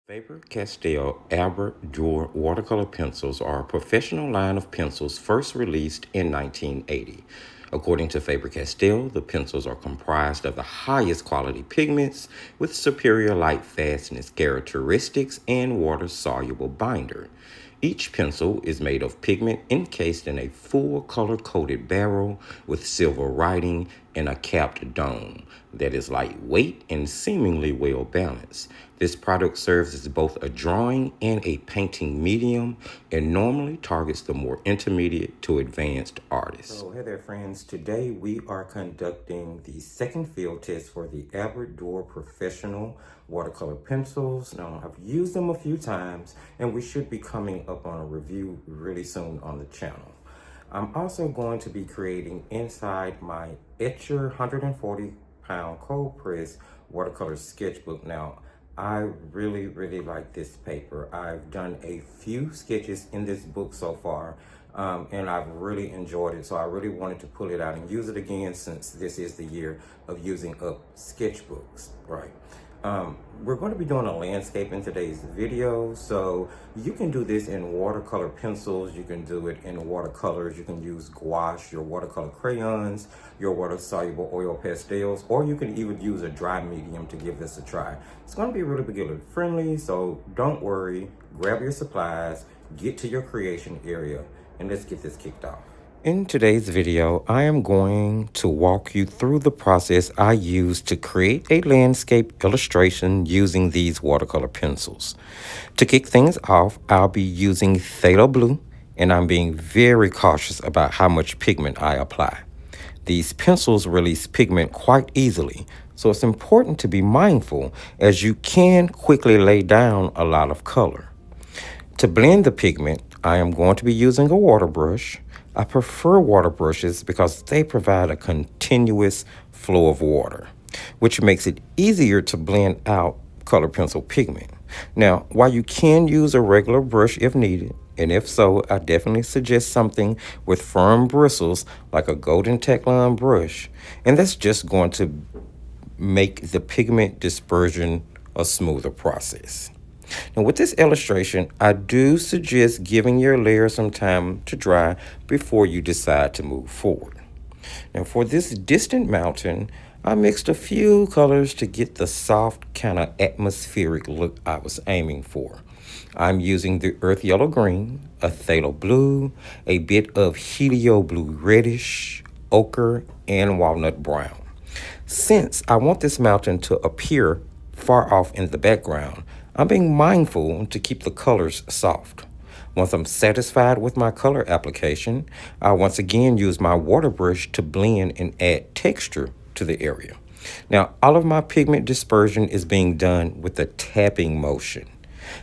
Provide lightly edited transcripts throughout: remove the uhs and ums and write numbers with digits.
Faber-Castell Albrecht Durer watercolor pencils are a professional line of pencils first released in 1980. According to Faber-Castell, the pencils are comprised of the highest quality pigments with superior light fastness characteristics and water-soluble binder. Each pencil is made of pigment encased in a full color-coated barrel with silver writing and a capped dome that is lightweight and seemingly well balanced. This product serves as both a drawing and a painting medium and normally targets the more intermediate to advanced artists. So hey there friends, today we are conducting the second field test for the Albrecht Durer Professional watercolor pencils. Now I've used them a few times and we should be coming up on a review really soon on the channel. I'm also going to be creating inside my Etcher 140-pound cold press watercolor sketchbook. Now I really like this paper. I've done a few sketches in this book so far and I've really enjoyed it. So I really wanted to pull it out and use it again since this is the year of using up sketchbooks, right? We're going to be doing a landscape in today's video, so you can do this in watercolor pencils, you can do it in watercolors, you can use gouache, your watercolor crayons, your water-soluble oil pastels, or you can even use a dry medium to give this a try. It's going to be really beginner friendly, so don't worry, grab your supplies, get to your creation area, and let's get this kicked off. In today's video, I am going to walk you through the process I used to create a landscape illustration using these watercolor pencils. To kick things off, I'll be using phthalo blue, and I'm being very cautious about how much pigment I apply. These pencils release pigment quite easily, so it's important to be mindful as you can quickly lay down a lot of color. To blend the pigment, I am going to be using a water brush. I prefer water brushes because they provide a continuous flow of water, which makes it easier to blend out color pencil pigment. Now, while you can use a regular brush if needed, and if so, I definitely suggest something with firm bristles like a golden Teflon brush, and that's just going to make the pigment dispersion a smoother process. Now with this illustration, I do suggest giving your layer some time to dry before you decide to move forward. Now for this distant mountain, I mixed a few colors to get the soft kind of atmospheric look I was aiming for. I'm using the earth yellow green, a phthalo blue, a bit of helio blue reddish, ochre, and walnut brown. Since I want this mountain to appear far off in the background, I'm being mindful to keep the colors soft. Once I'm satisfied with my color application, I once again use my water brush to blend and add texture to the area. Now, all of my pigment dispersion is being done with a tapping motion.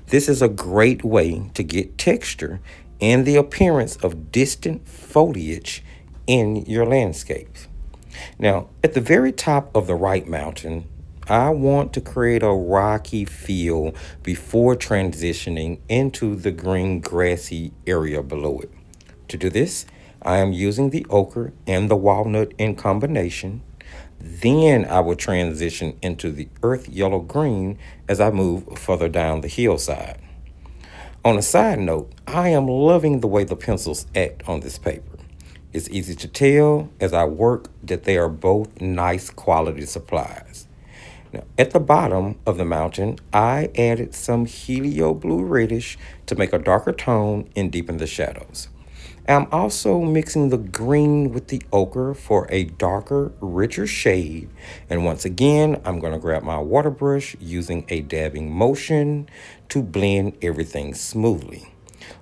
This is a great way to get texture and the appearance of distant foliage in your landscapes. Now, at the very top of the right mountain, I want to create a rocky feel before transitioning into the green grassy area below it. To do this, I am using the ochre and the walnut in combination. Then I will transition into the earth yellow green as I move further down the hillside. On a side note, I am loving the way the pencils act on this paper. It's easy to tell as I work that they are both nice quality supplies. Now, at the bottom of the mountain, I added some helio blue reddish to make a darker tone and deepen the shadows. I'm also mixing the green with the ochre for a darker, richer shade. And once again, I'm going to grab my water brush using a dabbing motion to blend everything smoothly.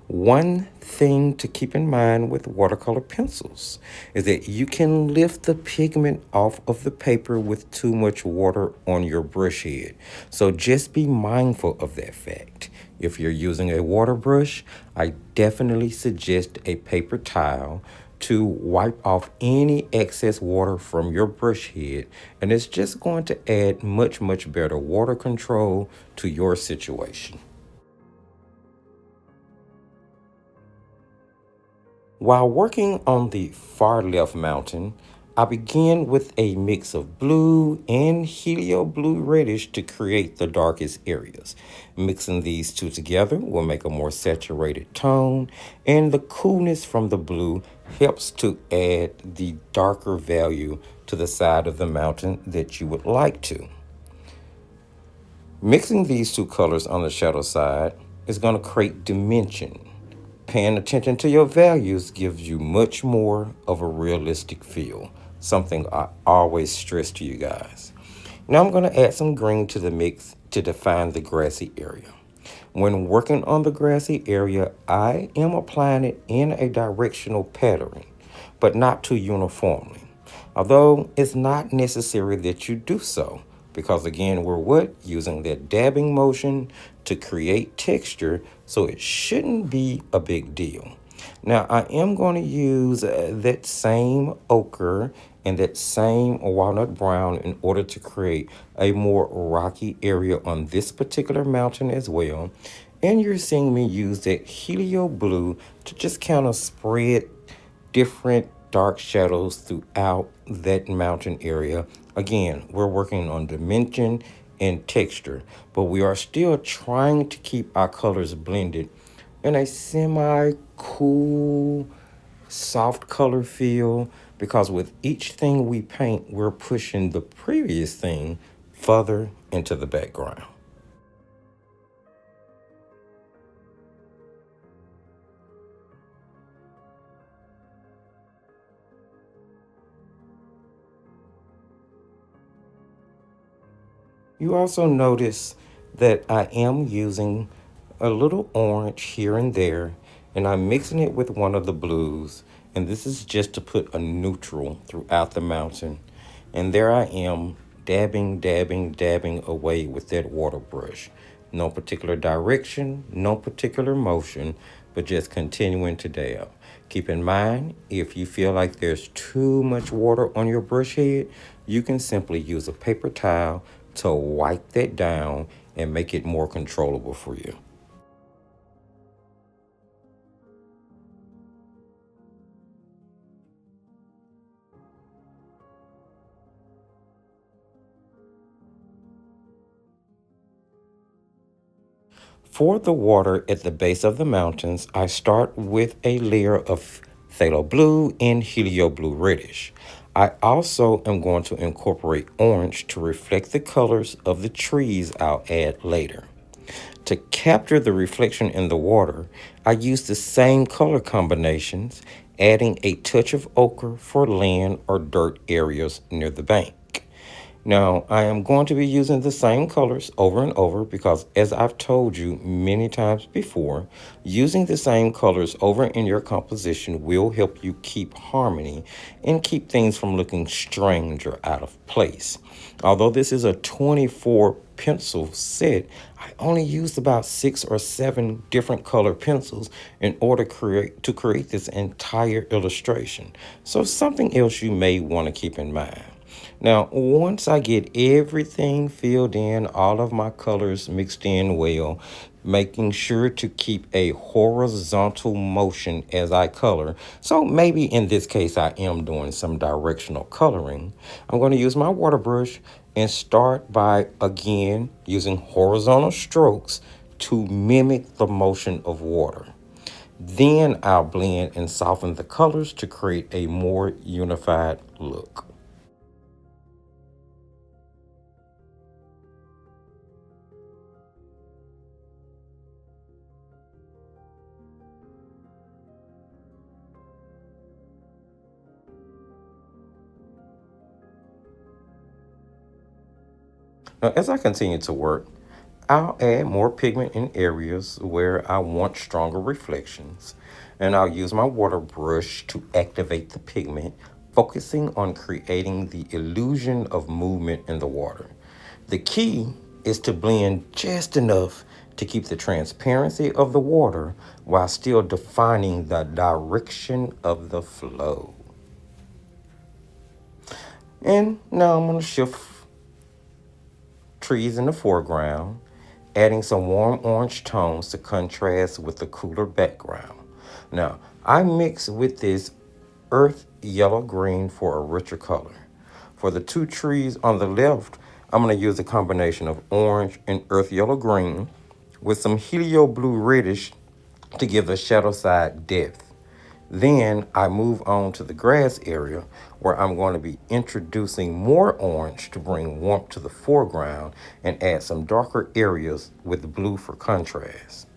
One thing to keep in mind with watercolor pencils is that you can lift the pigment off of the paper with too much water on your brush head. So just be mindful of that fact. If you're using a water brush, I definitely suggest a paper towel to wipe off any excess water from your brush head, and it's just going to add much better water control to your situation. While working on the far left mountain, I begin with a mix of blue and helio blue reddish to create the darkest areas. Mixing these two together will make a more saturated tone, and the coolness from the blue helps to add the darker value to the side of the mountain that you would like to. Mixing these two colors on the shadow side is going to create dimension. Paying attention to your values gives you much more of a realistic feel, something I always stress to you guys. Now I'm going to add some green to the mix to define the grassy area. When working on the grassy area, I am applying it in a directional pattern, but not too uniformly. Although it's not necessary that you do so, because again, we're using that dabbing motion to create texture, so it shouldn't be a big deal. Now, I am going to use that same ochre and that same walnut brown in order to create a more rocky area on this particular mountain as well. And you're seeing me use that helio blue to just kind of spread different dark shadows throughout that mountain area. Again, we're working on dimension and texture, but we are still trying to keep our colors blended in a semi-cool, soft color feel, because with each thing we paint, we're pushing the previous thing further into the background. You also notice that I am using a little orange here and there, and I'm mixing it with one of the blues, and this is just to put a neutral throughout the mountain. And there I am, dabbing away with that water brush. No particular direction, no particular motion, but just continuing to dab. Keep in mind, if you feel like there's too much water on your brush head, you can simply use a paper towel to wipe that down and make it more controllable for you. For the water at the base of the mountains, I start with a layer of phthalo blue and helio blue reddish. I also am going to incorporate orange to reflect the colors of the trees I'll add later. To capture the reflection in the water, I use the same color combinations, adding a touch of ochre for land or dirt areas near the bank. Now, I am going to be using the same colors over and over because, as I've told you many times before, using the same colors over in your composition will help you keep harmony and keep things from looking strange or out of place. Although this is a 24 pencil set, I only used about 6 or 7 different color pencils in order to create this entire illustration. So something else you may want to keep in mind. Now, once I get everything filled in, all of my colors mixed in well, making sure to keep a horizontal motion as I color. So maybe in this case, I am doing some directional coloring. I'm going to use my water brush and start by, again, using horizontal strokes to mimic the motion of water. Then I'll blend and soften the colors to create a more unified look. Now, as I continue to work, I'll add more pigment in areas where I want stronger reflections, and I'll use my water brush to activate the pigment, focusing on creating the illusion of movement in the water. The key is to blend just enough to keep the transparency of the water while still defining the direction of the flow. And now I'm going to shift trees in the foreground, adding some warm orange tones to contrast with the cooler background. Now, I mix with this earth yellow-green for a richer color. For the two trees on the left, I'm going to use a combination of orange and earth yellow-green with some helio blue reddish to give the shadow side depth. Then I move on to the grass area where I'm going to be introducing more orange to bring warmth to the foreground and add some darker areas with blue for contrast.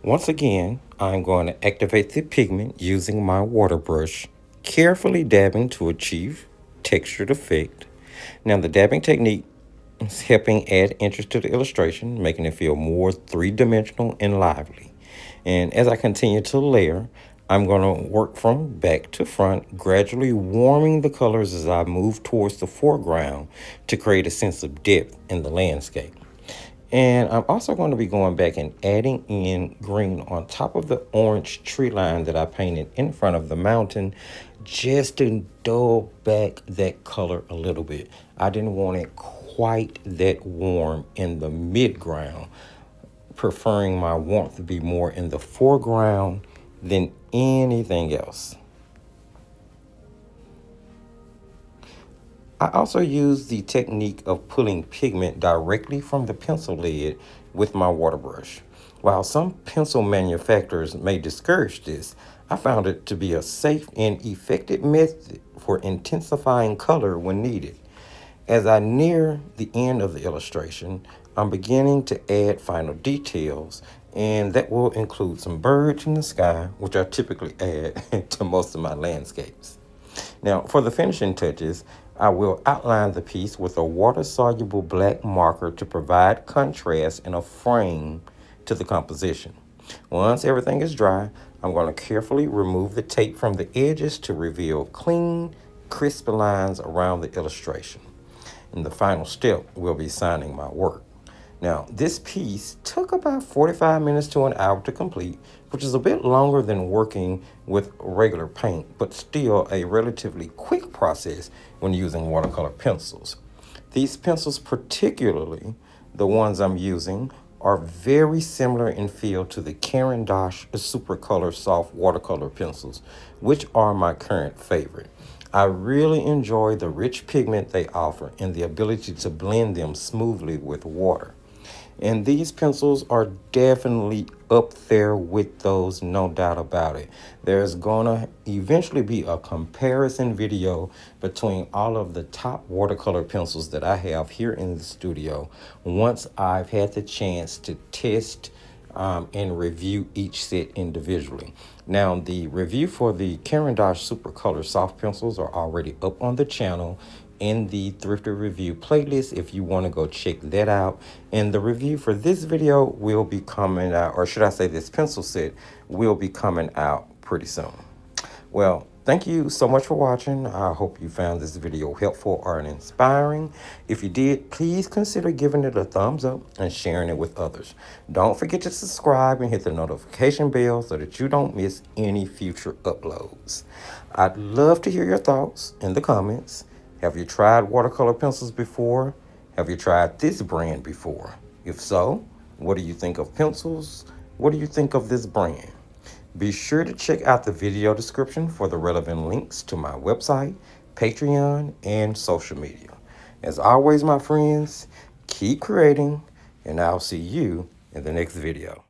Once again, I'm going to activate the pigment using my water brush, carefully dabbing to achieve textured effect. Now the dabbing technique is helping add interest to the illustration, making it feel more three-dimensional and lively. And as I continue to layer, I'm going to work from back to front, gradually warming the colors as I move towards the foreground to create a sense of depth in the landscape. And I'm also going to be going back and adding in green on top of the orange tree line that I painted in front of the mountain, just to dull back that color a little bit. I didn't want it quite that warm in the midground, preferring my warmth to be more in the foreground than anything else. I also use the technique of pulling pigment directly from the pencil lead with my water brush. While some pencil manufacturers may discourage this, I found it to be a safe and effective method for intensifying color when needed. As I near the end of the illustration, I'm beginning to add final details, and that will include some birds in the sky, which I typically add to most of my landscapes. Now, for the finishing touches, I will outline the piece with a water-soluble black marker to provide contrast and a frame to the composition. Once everything is dry, I'm going to carefully remove the tape from the edges to reveal clean, crisp lines around the illustration. And the final step will be signing my work. Now, this piece took about 45 minutes to an hour to complete, which is a bit longer than working with regular paint, but still a relatively quick process when using watercolor pencils. These pencils, particularly the ones I'm using, are very similar in feel to the Caran d'Ache Supercolor Soft Watercolor pencils, which are my current favorite. I really enjoy the rich pigment they offer and the ability to blend them smoothly with water. And these pencils are definitely up there with those, no doubt about it. There's gonna eventually be a comparison video between all of the top watercolor pencils that I have here in the studio once I've had the chance to test and review each set individually. Now, the review for the Caran d'Ache Supercolor Soft Pencils are already up on the channel in the Thrifty Review playlist if you want to go check that out. And the review for this video will be coming out, or should I say this pencil set will be coming out pretty soon. Well, thank you so much for watching. I hope you found this video helpful or inspiring. If you did, please consider giving it a thumbs up and sharing it with others. Don't forget to subscribe and hit the notification bell so that you don't miss any future uploads. I'd love to hear your thoughts in the comments. Have you tried watercolor pencils before? Have you tried this brand before? If so, what do you think of pencils? What do you think of this brand? Be sure to check out the video description for the relevant links to my website, Patreon, and social media. As always, my friends, keep creating and I'll see you in the next video.